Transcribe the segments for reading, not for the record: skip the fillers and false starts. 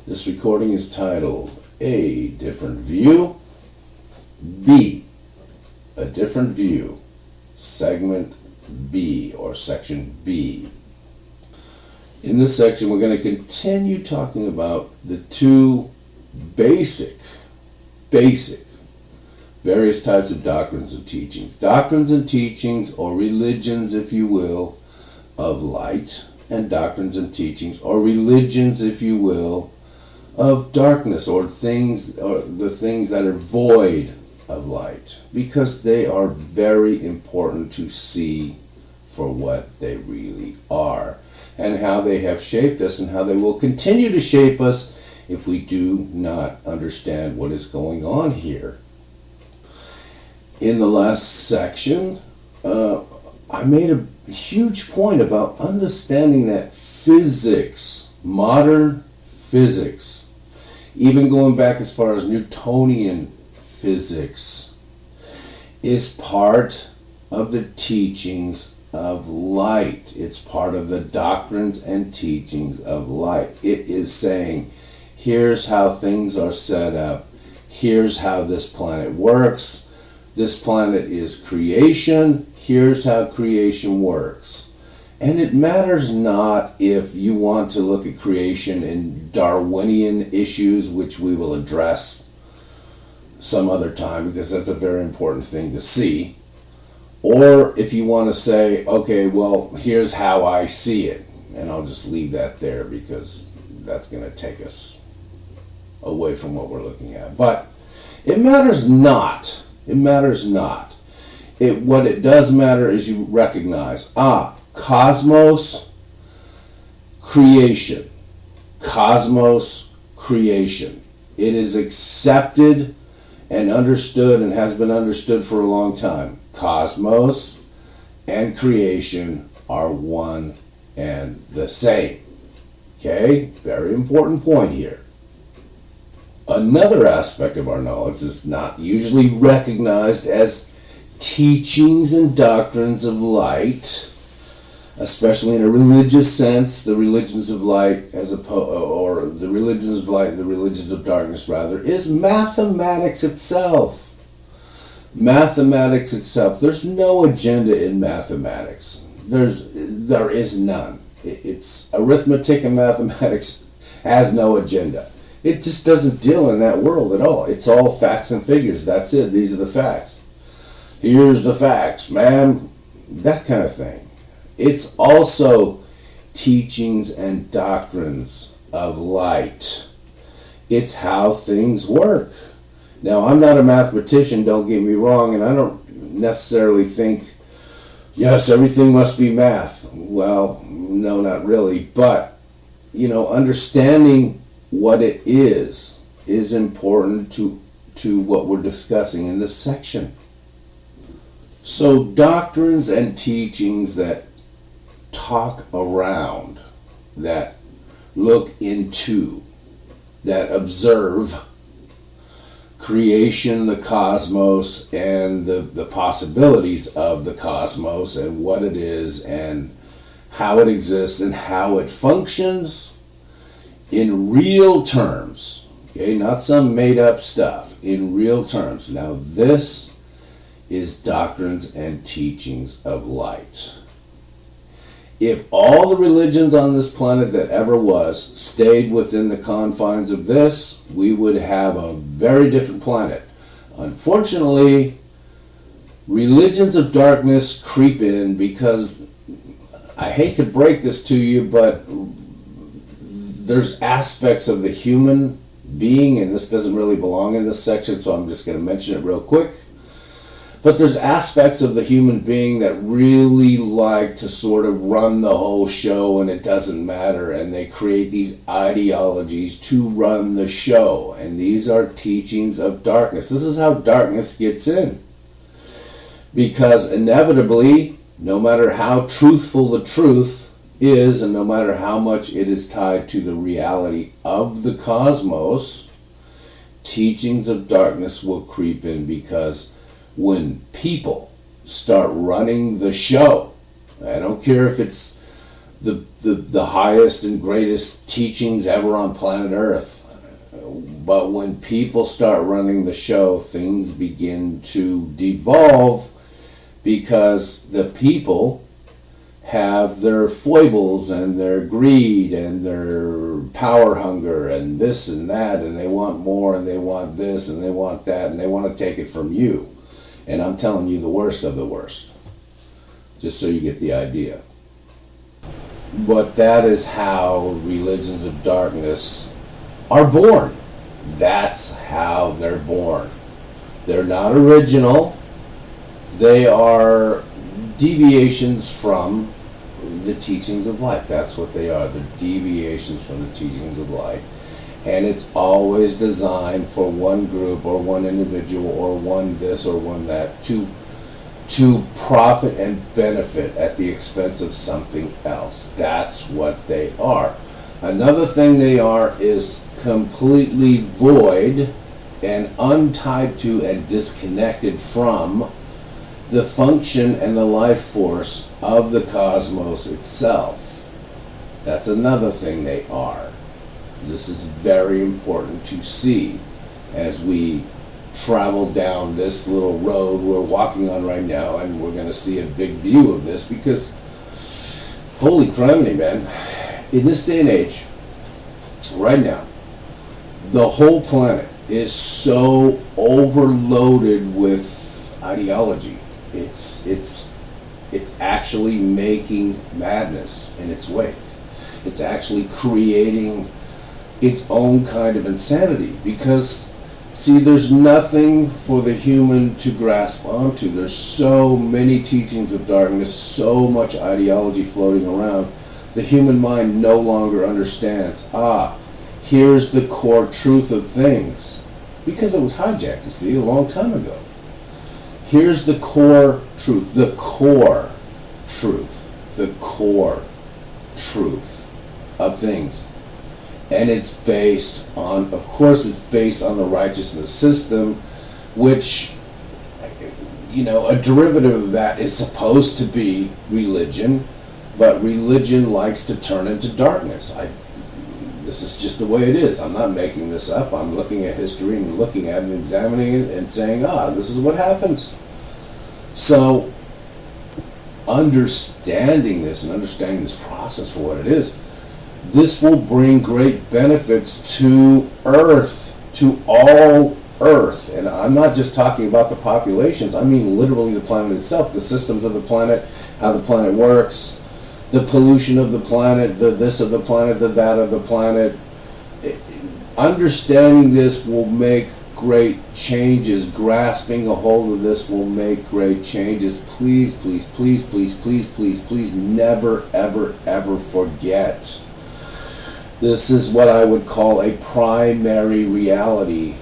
This recording is titled A Different View, B, A Different View, Segment B or Section B. In this section, we're going to continue talking about the two basic, various types of doctrines and teachings. Doctrines and teachings, or religions, if you will, of light, and doctrines and teachings, or religions, if you will, of darkness, or the things that are void of light, because they are very important to see for what they really are, and how they have shaped us, and how they will continue to shape us if we do not understand what is going on here. In the last section, I made a huge point about understanding that physics, modern physics, even going back as far as Newtonian physics, is part of the teachings of light. It's part of the doctrines and teachings of light. It is saying, here's how things are set up. Here's how this planet works. This planet is creation. Here's how creation works. And it matters not if you want to look at creation in Darwinian issues, which we will address some other time because that's a very important thing to see. Or if you want to say, okay, well, here's how I see it. And I'll just leave that there because that's going to take us away from what we're looking at. But it matters not. It matters not. What it does matter is you recognize, cosmos, creation. Cosmos, creation. It is accepted and understood and has been understood for a long time. Cosmos and creation are one and the same. Okay? Very important point here. Another aspect of our knowledge is not usually recognized as teachings and doctrines of light, especially in a religious sense. The religions of light, or the religions of light and the religions of darkness, rather, is mathematics itself. Mathematics itself. There's no agenda in mathematics. There is none. It's arithmetic and mathematics has no agenda. It just doesn't deal in that world at all. It's all facts and figures. That's it. These are the facts. Here's the facts, man. That kind of thing. It's also teachings and doctrines of light. It's how things work. Now, I'm not a mathematician, don't get me wrong, and I don't necessarily think, yes, everything must be math. Well, no, not really. But, understanding what it is important to what we're discussing in this section. So doctrines and teachings that talk around, that look into, that observe creation, the cosmos, and the possibilities of the cosmos and what it is and how it exists and how it functions in real terms, okay, not some made up stuff, in real terms. Now this is doctrines and teachings of light. If all the religions on this planet that ever was stayed within the confines of this, we would have a very different planet. Unfortunately, religions of darkness creep in because, I hate to break this to you, but there's aspects of the human being, and this doesn't really belong in this section, so I'm just going to mention it real quick. But there's aspects of the human being that really like to sort of run the whole show, and it doesn't matter, and they create these ideologies to run the show, and these are teachings of darkness. This is how darkness gets in. Because inevitably, no matter how truthful the truth is, and no matter how much it is tied to the reality of the cosmos, teachings of darkness will creep in, because when people start running the show, I don't care if it's the highest and greatest teachings ever on planet Earth, But when people start running the show, things begin to devolve because the people have their foibles and their greed and their power hunger and this and that, and they want more and they want this and they want that and they want to take it from you. And I'm telling you the worst of the worst, just so you get the idea. But that is how religions of darkness are born. That's how they're born. They're not original. They are deviations from the teachings of light. That's what they are. They're deviations from the teachings of light. And it's always designed for one group or one individual or one this or one that to profit and benefit at the expense of something else. That's what they are. Another thing they are is completely void and untied to and disconnected from the function and the life force of the cosmos itself. That's another thing they are. This is very important to see as we travel down this little road we're walking on right now, and we're going to see a big view of this because holy criminy, man, in this day and age right now, the whole planet is so overloaded with ideology. It's actually making madness in its wake. It's actually creating its own kind of insanity because, see, there's nothing for the human to grasp onto. There's so many teachings of darkness, so much ideology floating around. The human mind no longer understands, here's the core truth of things. Because it was hijacked, you see, a long time ago. Here's the core truth, the core truth, the core truth of things. And it's based on, of course, it's based on the righteousness system, which, a derivative of that is supposed to be religion, but religion likes to turn into darkness. This is just the way it is. I'm not making this up. I'm looking at history and looking at it and examining it and saying, this is what happens. So, understanding this and understanding this process for what it is, this will bring great benefits to Earth, to all Earth. And I'm not just talking about the populations. I mean literally the planet itself, the systems of the planet, how the planet works, the pollution of the planet, the this of the planet, the that of the planet. Understanding this will make great changes. Grasping a hold of this will make great changes. Please, please, please, please, please, please, please never, ever, ever forget. This is what I would call a primary reality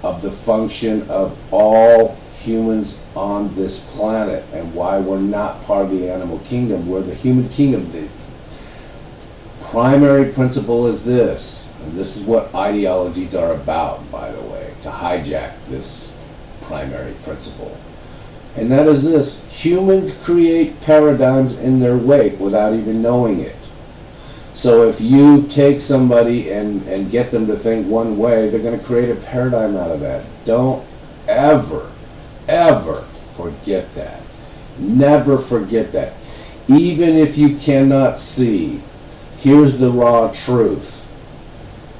of the function of all humans on this planet and why we're not part of the animal kingdom. We're the human kingdom. The primary principle is this, and this is what ideologies are about, by the way, to hijack this primary principle. And that is this: humans create paradigms in their wake without even knowing it. So if you take somebody and get them to think one way, they're going to create a paradigm out of that. Don't ever, ever forget that. Never forget that. Even if you cannot see, here's the raw truth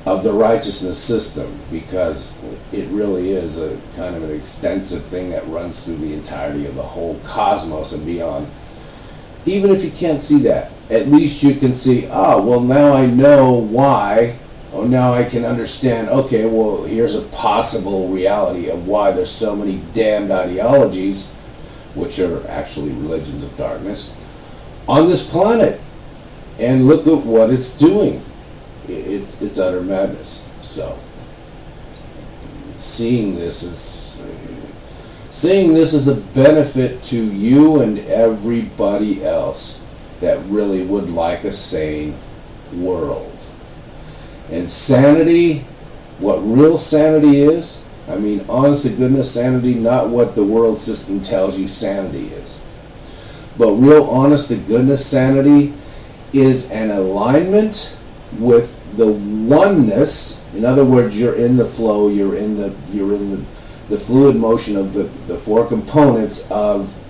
of the righteousness system, because it really is a kind of an extensive thing that runs through the entirety of the whole cosmos and beyond. Even if you can't see that, at least you can see, well, now I know why, or now I can understand, okay, well, here's a possible reality of why there's so many damned ideologies, which are actually religions of darkness, on this planet. And look at what it's doing. It's utter madness. So, seeing this is a benefit to you and everybody else that really would like a sane world. And sanity, what real sanity is, I mean, honest to goodness sanity, not what the world system tells you sanity is, but real honest to goodness sanity is an alignment with the oneness. In other words, you're in the flow. You're in the fluid motion of the four components of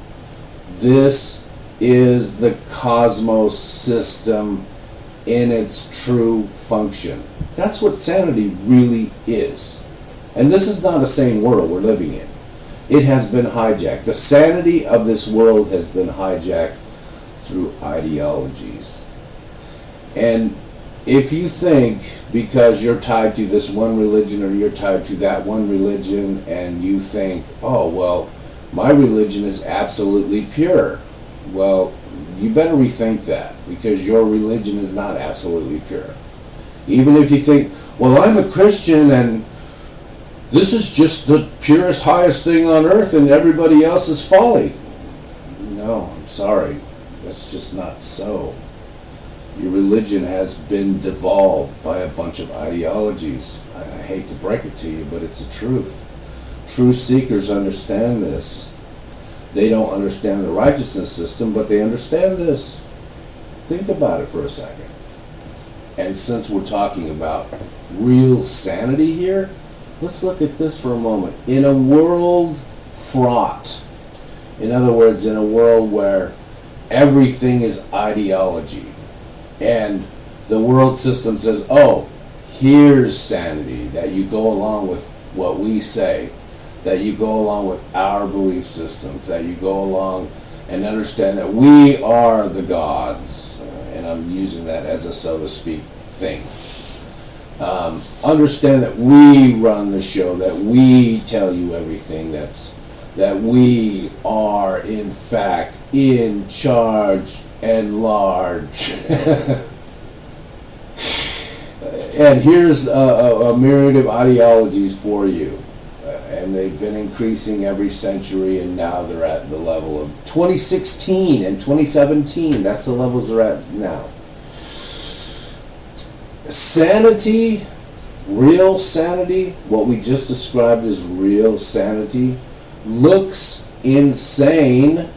this is the cosmos system in its true function. That's what sanity really is. And this is not a sane world we're living in. It has been hijacked. The sanity of this world has been hijacked through ideologies. And if you think because you're tied to this one religion or you're tied to that one religion and you think, oh, well, my religion is absolutely pure. Well, you better rethink that, because your religion is not absolutely pure. Even if you think, well, I'm a Christian and this is just the purest, highest thing on earth and everybody else is folly. No, I'm sorry. That's just not so. Your religion has been devolved by a bunch of ideologies. I hate to break it to you, but it's the truth. True seekers understand this. They don't understand the righteousness system, but they understand this. Think about it for a second. And since we're talking about real sanity here, let's look at this for a moment. In a world fraught, in other words, in a world where everything is ideology, and the world system says, oh, here's sanity, that you go along with what we say, that you go along with our belief systems, that you go along and understand that we are the gods, and I'm using that as a so to speak thing. Understand that we run the show, that we tell you everything, that we are in fact in charge and large. And here's a myriad of ideologies for you. And they've been increasing every century, and now they're at the level of 2016 and 2017. That's the levels they're at now. Sanity, real sanity, what we just described as real sanity, looks insane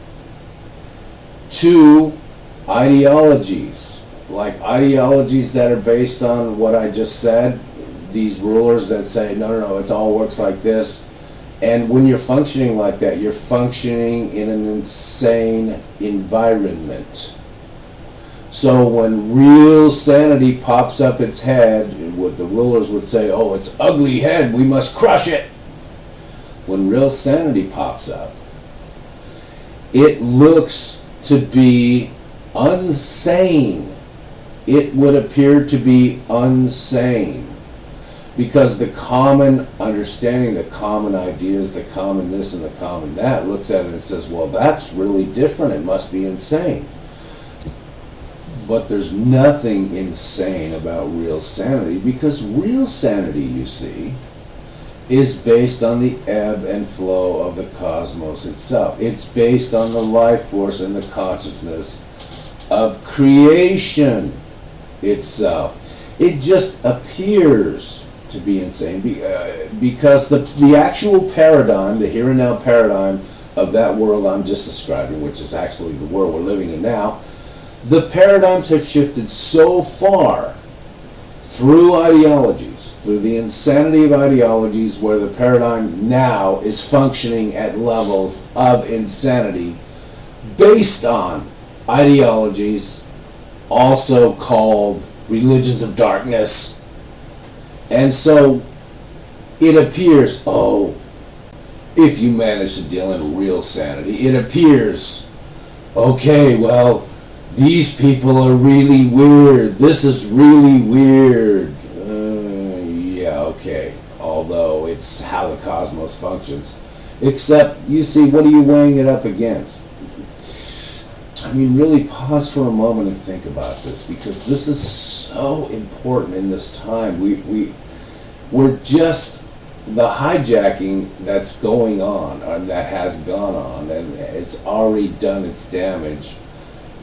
to ideologies. Like ideologies that are based on what I just said, these rulers that say, no, it all works like this. And when you're functioning like that, you're functioning in an insane environment. So when real sanity pops up its head, what the rulers would say, oh, it's ugly head, we must crush it. When real sanity pops up, it looks to be unsane. It would appear to be unsane. Because the common understanding, the common ideas, the common this and the common that looks at it and says, well, that's really different. It must be insane. But there's nothing insane about real sanity, because real sanity, you see, is based on the ebb and flow of the cosmos itself. It's based on the life force and the consciousness of creation itself. It just appears to be insane because the actual paradigm, the here and now paradigm of that world I'm just describing, which is actually the world we're living in now, the paradigms have shifted so far through ideologies, through the insanity of ideologies, where the paradigm now is functioning at levels of insanity based on ideologies also called religions of darkness. And so it appears, oh, if you manage to deal in real sanity, it appears, okay, well, these people are really weird. This is really weird. Yeah, okay. Although it's how the cosmos functions. Except, you see, what are you weighing it up against? I mean, really pause for a moment and think about this, because this is so important in this time. We're just, the hijacking that's going on, or that has gone on, and it's already done its damage.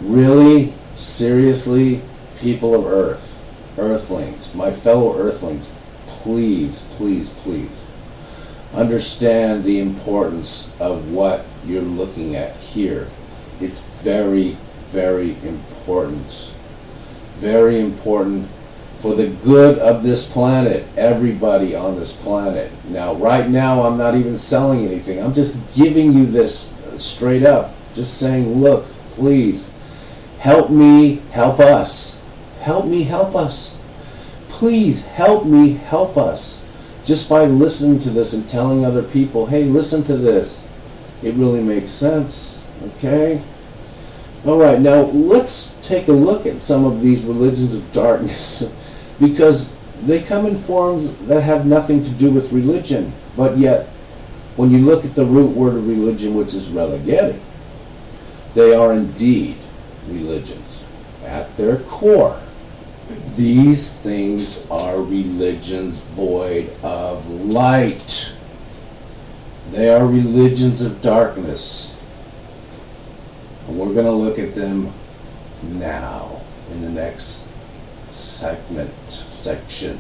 Really, seriously, people of Earth, Earthlings, my fellow Earthlings, please, please, please, understand the importance of what you're looking at here. It's very, very important. Very important for the good of this planet, everybody on this planet. Now, right now, I'm not even selling anything. I'm just giving you this straight up. Just saying, look, please, help me, help us. Help me, help us. Please help me, help us. Just by listening to this and telling other people, hey, listen to this. It really makes sense, okay? All right, now let's take a look at some of these religions of darkness because they come in forms that have nothing to do with religion, but yet when you look at the root word of religion, which is religare, they are indeed religions. At their core, these things are religions void of light. They are religions of darkness. And we're going to look at them now in the next section.